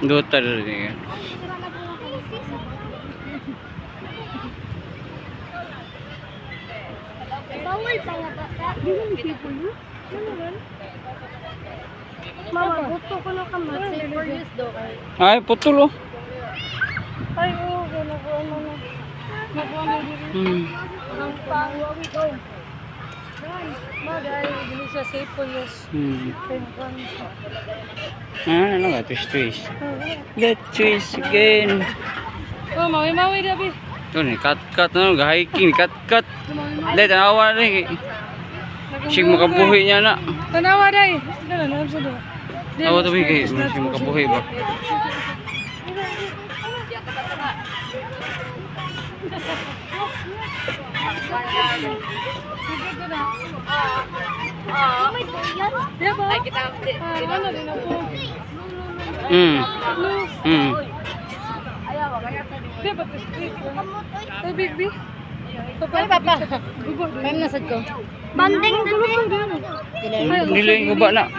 Duta rin. Bawal pa nga ba? Mama, gusto ko na kamat. Say for use daw. Ay, putol oh. Ay, oo. Nakuha mo na. Nakuha mo dito. Ang pangwawi ko. Bagay, hindi siya safe for use. Ano nga, twist. Let's twist again. Oh, mawi-mawi dabi. Ito ni, cut na, hiking, cut. Dahil, tanawa na eh. Siyang makabuhi niya na. Tanawa day. Gano'n, alam sa doon. Tawa ito bigay, siyang makabuhi ba? Ay, kita. Ano din ako? Di ba ito street? Ay, big. Ay, papa. Ay, nasad ko. Banding na din. Nila yung guba na.